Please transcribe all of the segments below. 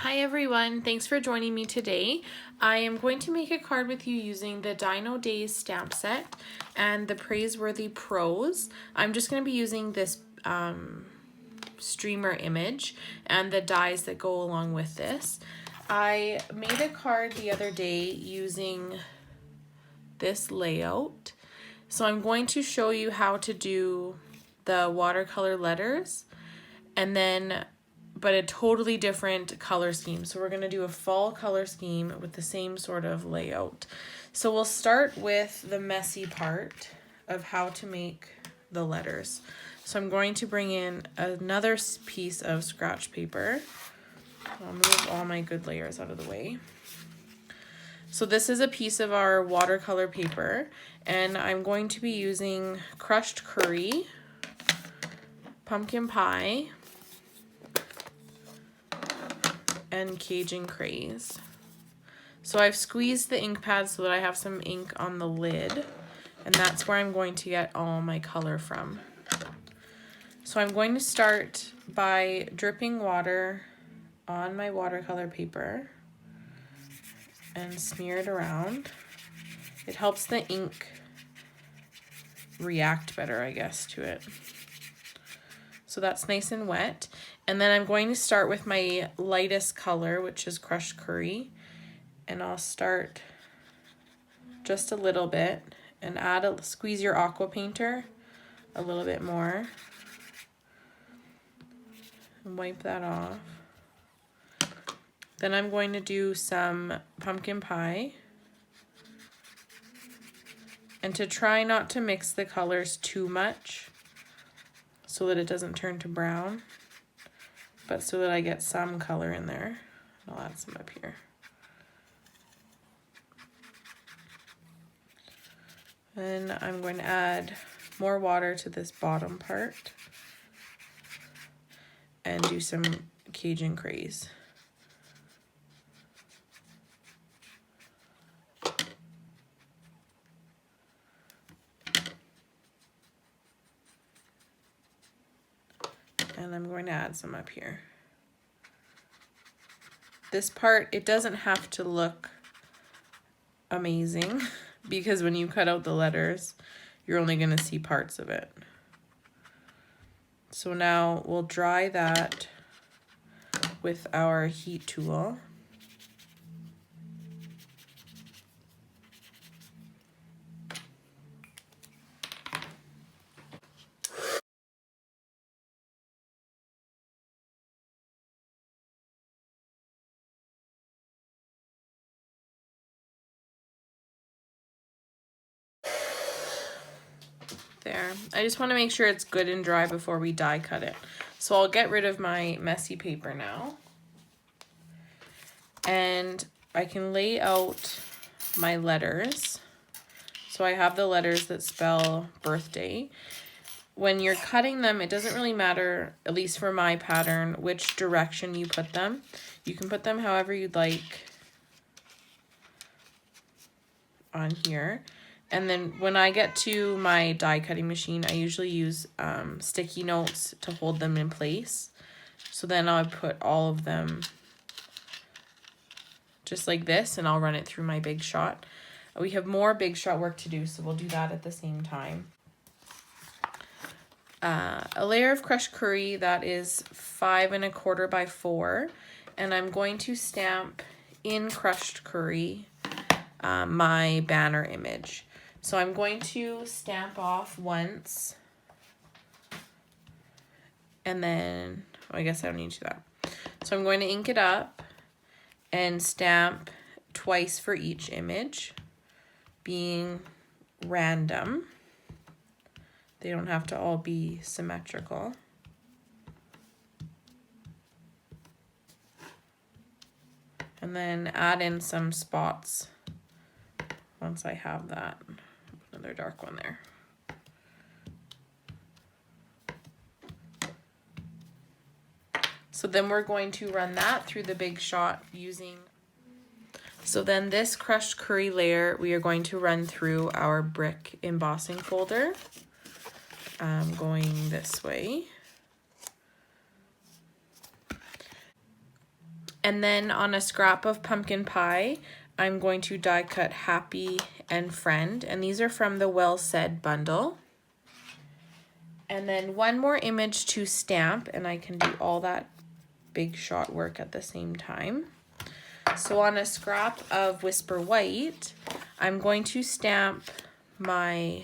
Hi everyone, thanks for joining me today. I am going to make a card with you using the Dino Days stamp set and the Praiseworthy Prose. I'm just going to be using this streamer image and the dies that go along with this. I made a card the other day using this layout. So I'm going to show you how to do the watercolor letters and then but a totally different color scheme. So we're going to do a fall color scheme with the same sort of layout. So we'll start with the messy part of how to make the letters. So I'm going to bring in another piece of scratch paper. I'll move all my good layers out of the way. So this is a piece of our watercolor paper, and I'm going to be using crushed curry, pumpkin pie, and Cajun craze. So I've squeezed the ink pad so that I have some ink on the lid, and that's where I'm going to get all my color from. So I'm going to start by dripping water on my watercolor paper and smear it around. It helps the ink react better, I guess, to it. So that's nice and wet. And then I'm going to start with my lightest color, which is crushed curry. And I'll start just a little bit and squeeze your aqua painter a little bit more. And wipe that off. Then I'm going to do some pumpkin pie. And to try not to mix the colors too much so that it doesn't turn to brown, but so that I get some color in there. I'll add some up here. Then I'm going to add more water to this bottom part and do some Cajun craze. And I'm going to add some up here. This part, it doesn't have to look amazing because when you cut out the letters, you're only going to see parts of it. So now we'll dry that with our heat tool. There. I just want to make sure it's good and dry before we die cut it. So I'll get rid of my messy paper now. And I can lay out my letters. So I have the letters that spell birthday. When you're cutting them, it doesn't really matter, at least for my pattern, which direction you put them. You can put them however you'd like on here. And then when I get to my die cutting machine, I usually use sticky notes to hold them in place. So then I'll put all of them just like this, and I'll run it through my Big Shot. We have more Big Shot work to do, so we'll do that at the same time. A layer of crushed curry that is 5 1/4 by 4, and I'm going to stamp in crushed curry my banner image. So I'm going to stamp off once, and then, oh, I guess I don't need to do that. So I'm going to ink it up and stamp twice for each image, being random. They don't have to all be symmetrical. And then add in some spots once I have that. Another dark one there. So then we're going to run that through the Big Shot using. So then this crushed curry layer, we are going to run through our brick embossing folder. Going this way. And then on a scrap of pumpkin pie, I'm going to die cut Happy and Friend, and these are from the Well Said bundle. And then one more image to stamp, and I can do all that big shot work at the same time. So on a scrap of Whisper White, I'm going to stamp my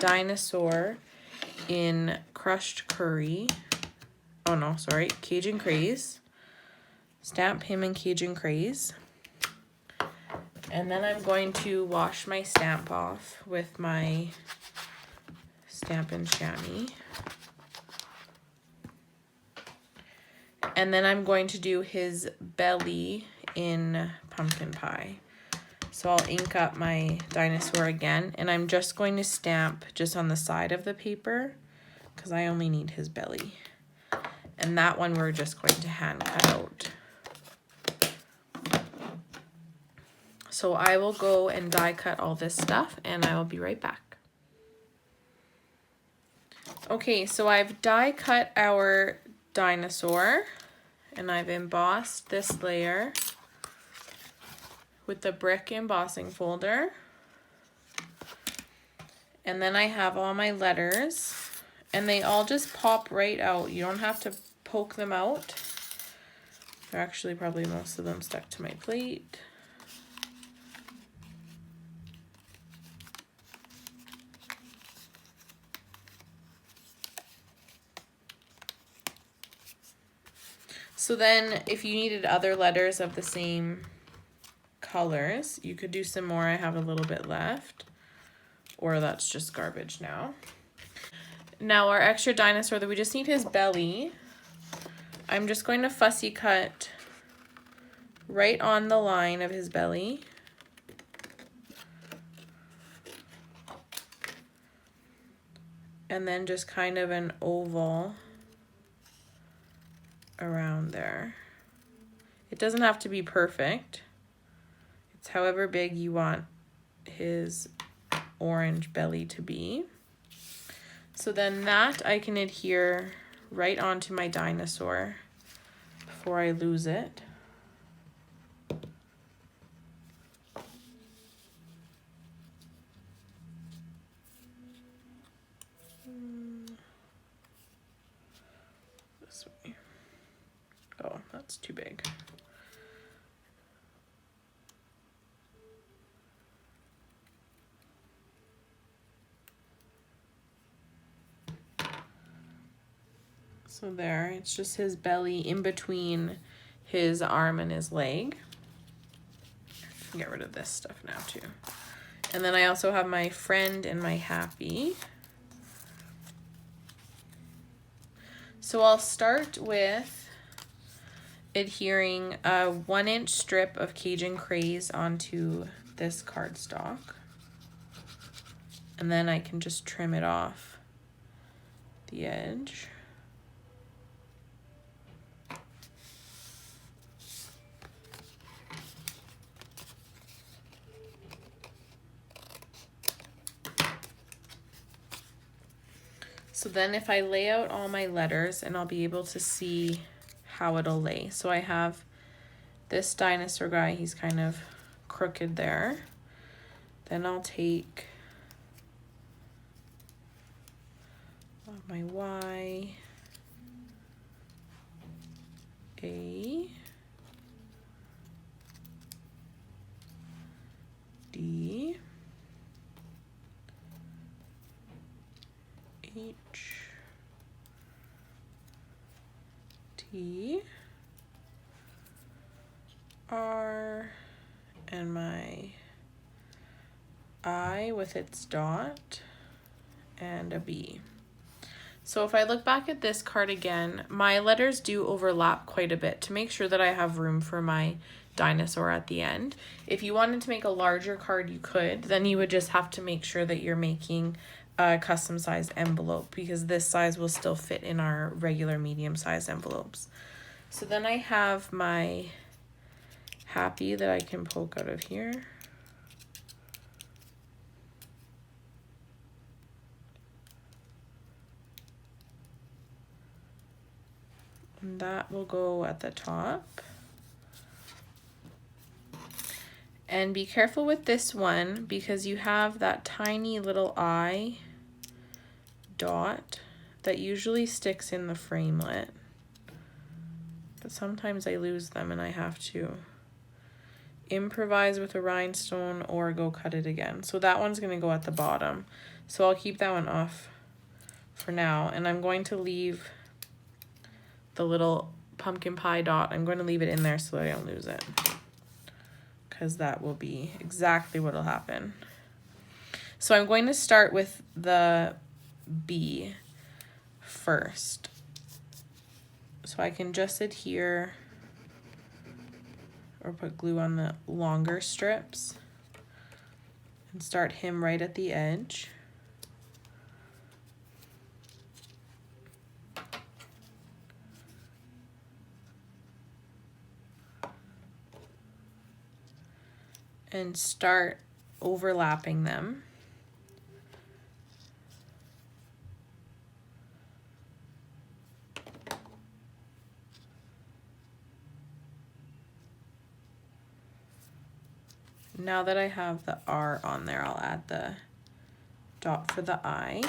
dinosaur in crushed curry. Oh no, sorry, Cajun Craze. Stamp him in Cajun Craze. And then I'm going to wash my stamp off with my Stampin' Chamois. And then I'm going to do his belly in pumpkin pie. So I'll ink up my dinosaur again, and I'm just going to stamp just on the side of the paper because I only need his belly. And that one we're just going to hand cut out. So I will go and die cut all this stuff, and I will be right back. Okay, so I've die cut our dinosaur, and I've embossed this layer with the brick embossing folder. And then I have all my letters, and they all just pop right out. You don't have to poke them out. They're actually probably most of them stuck to my plate. So then if you needed other letters of the same colors, you could do some more. I have a little bit left, or that's just garbage now. Now our extra dinosaur that we just need his belly, I'm just going to fussy cut right on the line of his belly. And then just kind of an oval around there. It doesn't have to be perfect. It's however big you want his orange belly to be. So then that I can adhere right onto my dinosaur before I lose it. This way. Oh, that's too big. So there, it's just his belly in between his arm and his leg. I can get rid of this stuff now too. And then I also have my friend and my happy. So I'll start with adhering a 1-inch strip of Cajun Craze onto this cardstock. And then I can just trim it off the edge. So then if I lay out all my letters, and I'll be able to see how it'll lay. So I have this dinosaur guy, he's kind of crooked there. Then I'll take my Y, A, D, H, T, R, and my I with its dot, and a B. So if I look back at this card again, my letters do overlap quite a bit to make sure that I have room for my dinosaur at the end. If you wanted to make a larger card, you could. Then you would just have to make sure that you're making a custom sized envelope, because this size will still fit in our regular medium sized envelopes. So then I have my happy that I can poke out of here. And that will go at the top. And be careful with this one because you have that tiny little eye dot that usually sticks in the framelit. But sometimes I lose them and I have to improvise with a rhinestone or go cut it again. So that one's going to go at the bottom. So I'll keep that one off for now. And I'm going to leave the little pumpkin pie dot. I'm going to leave it in there so that I don't lose it, because that will be exactly what will happen. So I'm going to start with the B first. So I can just adhere or put glue on the longer strips and start him right at the edge. And start overlapping them. Now that I have the R on there, I'll add the dot for the I.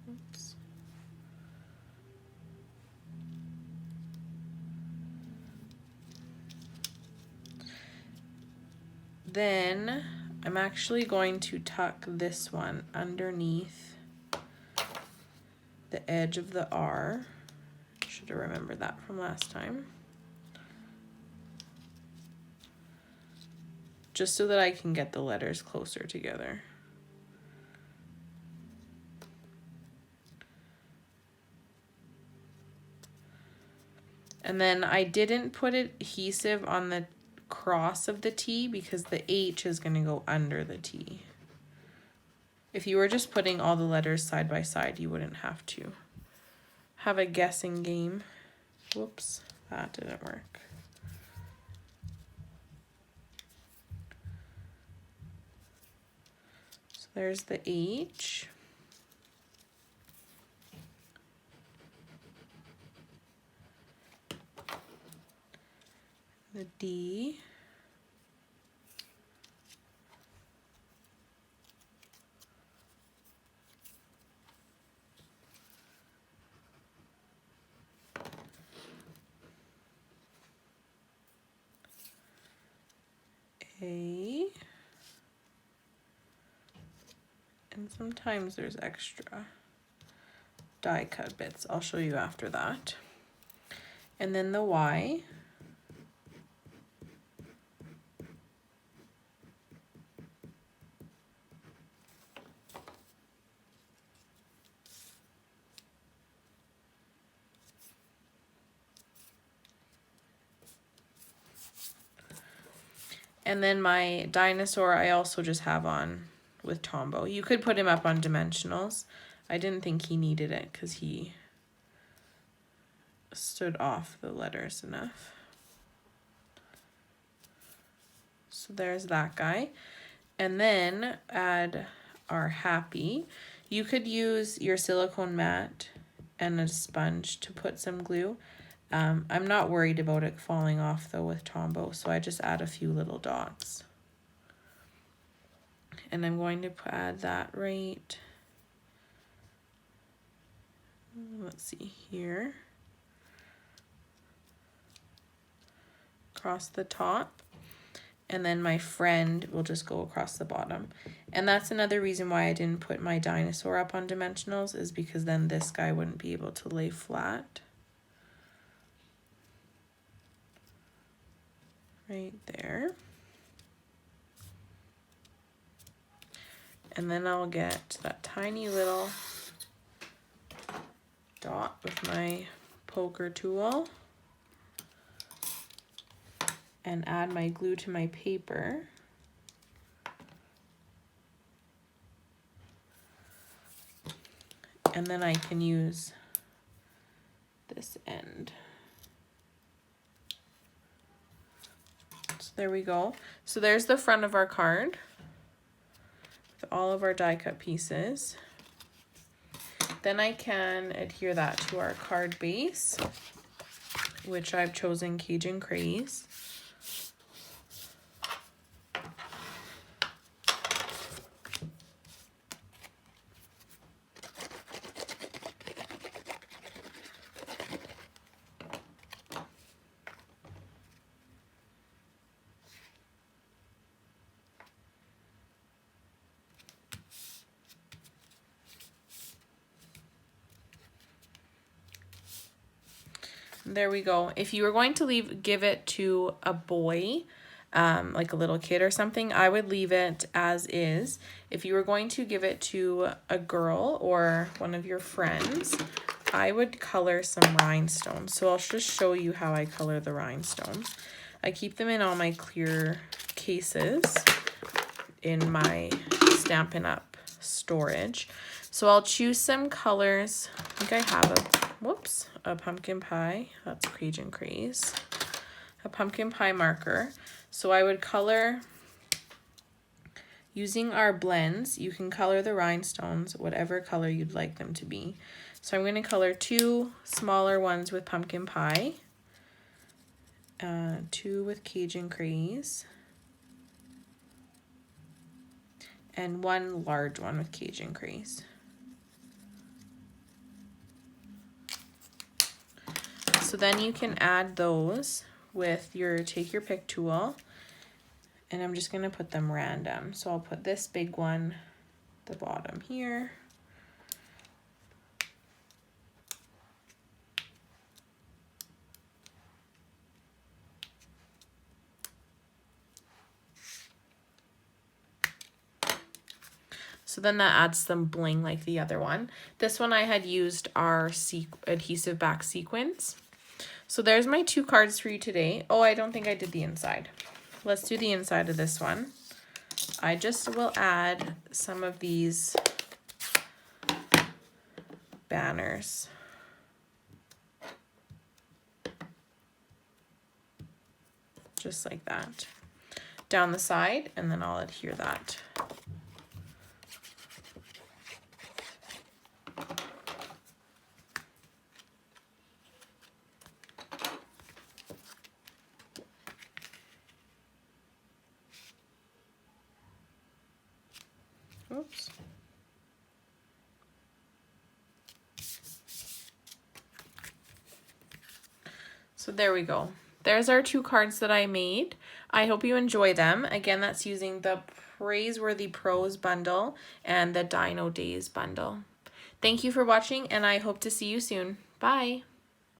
Oops. Then I'm actually going to tuck this one underneath the edge of the R. Should have remembered that from last time. Just so that I can get the letters closer together. And then I didn't put adhesive on the cross of the T because the H is going to go under the T. If you were just putting all the letters side by side, you wouldn't have to have a guessing game. Whoops, that didn't work. So there's the H. The D. A. And sometimes there's extra die cut bits. I'll show you after that. And then the Y. And then my dinosaur I also just have on with Tombow. You could put him up on dimensionals. I didn't think he needed it because he stood off the letters enough. So there's that guy. And then add our happy. You could use your silicone mat and a sponge to put some glue. I'm not worried about it falling off though with Tombow, so I just add a few little dots. And I'm going to add that right, let's see here, across the top. And then my friend will just go across the bottom. And that's another reason why I didn't put my dinosaur up on dimensionals, is because then this guy wouldn't be able to lay flat. Right there. And then I'll get that tiny little dot with my poker tool and add my glue to my paper. And then I can use this end. So there we go. So there's the front of our card with all of our die cut pieces. Then I can adhere that to our card base. which I've chosen Cajun Craze. There we go. If you were going to give it to a boy, like a little kid or something, I would leave it as is. If you were going to give it to a girl or one of your friends, I would color some rhinestones. So I'll just show you how I color the rhinestones. I keep them in all my clear cases in my Stampin' Up storage. So I'll choose some colors. I think I have a pumpkin pie. That's Cajun Craze. A pumpkin pie marker. So I would color using our blends. You can color the rhinestones whatever color you'd like them to be. So I'm going to color 2 smaller ones with pumpkin pie, 2 with Cajun Craze, and 1 large one with Cajun Craze. So then you can add those with your take your pick tool, and I'm just going to put them random. So I'll put this big one at the bottom here. So then that adds some bling like the other one. This one I had used our adhesive back sequins. So there's my 2 cards for you today. Oh, I don't think I did the inside. Let's do the inside of this one. I just will add some of these banners. Just like that. Down the side, and then I'll adhere that. Oops. So there we go. There's our 2 cards that I made. I hope you enjoy them. Again, that's using the Praiseworthy Prose bundle and the Dino Days bundle. Thank you for watching, and I hope to see you soon. Bye.